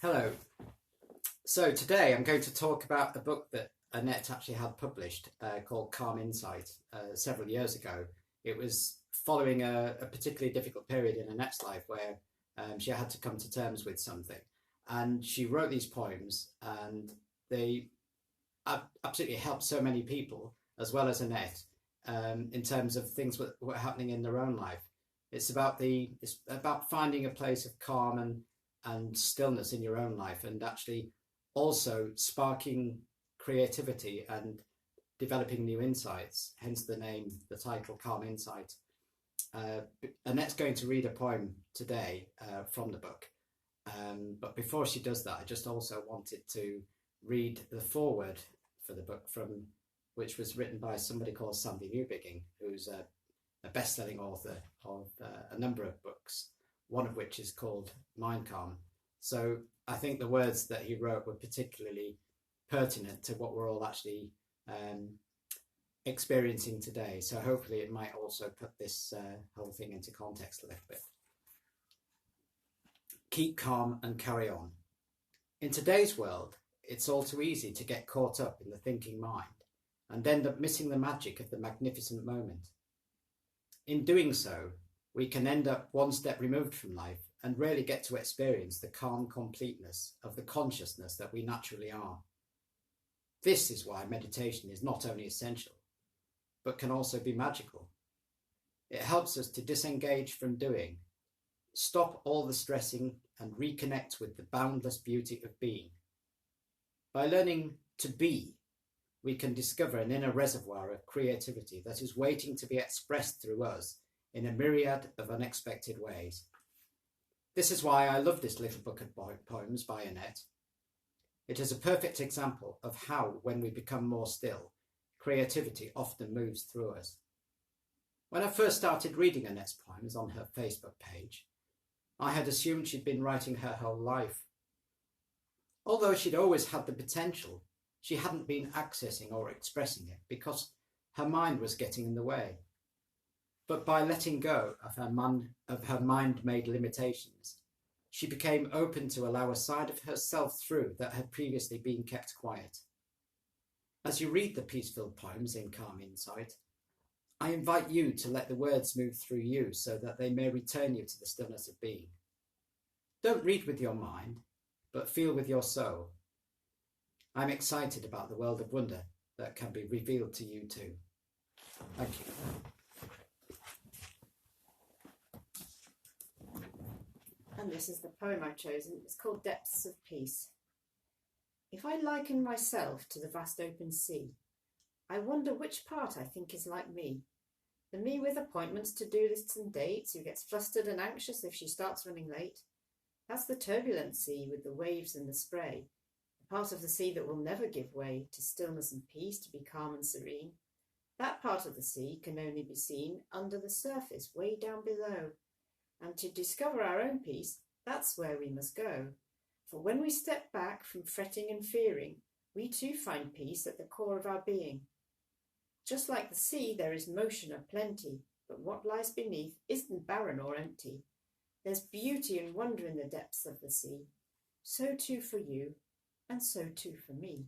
Hello. So today I'm going to talk about a book that Annette actually had published called Calm Insight several years ago. It was following a particularly difficult period in Annette's life where she had to come to terms with something. And she wrote these poems and they absolutely helped so many people, as well as Annette, in terms of things that were happening in their own life. It's about finding a place of calm and stillness in your own life, and actually also sparking creativity and developing new insights, hence the name, the title, Calm Insight. Annette's going to read a poem today from the book. But before she does that, I just also wanted to read the foreword for the book, which was written by somebody called Sandy Newbigging, who's a best-selling author of a number of books, one of which is called Mind Calm. So I think the words that he wrote were particularly pertinent to what we're all actually experiencing today. So hopefully it might also put this whole thing into context a little bit. Keep calm and carry on. In today's world, it's all too easy to get caught up in the thinking mind and end up missing the magic of the magnificent moment. In doing so, we can end up one step removed from life and rarely get to experience the calm completeness of the consciousness that we naturally are. This is why meditation is not only essential, but can also be magical. It helps us to disengage from doing, stop all the stressing, and reconnect with the boundless beauty of being. By learning to be, we can discover an inner reservoir of creativity that is waiting to be expressed through us in a myriad of unexpected ways. This is why I love this little book of poems by Annette. It is a perfect example of how, when we become more still, creativity often moves through us. When I first started reading Annette's poems on her Facebook page, I had assumed she'd been writing her whole life. Although she'd always had the potential, she hadn't been accessing or expressing it because her mind was getting in the way. But by letting go of her mind-made limitations, she became open to allow a side of herself through that had previously been kept quiet. As you read the peace-filled poems in Calm Insight, I invite you to let the words move through you so that they may return you to the stillness of being. Don't read with your mind, but feel with your soul. I'm excited about the world of wonder that can be revealed to you too. Thank you. And this is the poem I've chosen. It's called Depths of Peace. If I liken myself to the vast open sea, I wonder which part I think is like me. The me with appointments, to-do lists and dates, who gets flustered and anxious if she starts running late. That's the turbulent sea with the waves and the spray. The part of the sea that will never give way to stillness and peace, to be calm and serene. That part of the sea can only be seen under the surface, way down below. And to discover our own peace, that's where we must go. For when we step back from fretting and fearing, we too find peace at the core of our being. Just like the sea, there is motion aplenty, but what lies beneath isn't barren or empty. There's beauty and wonder in the depths of the sea. So too for you, and so too for me.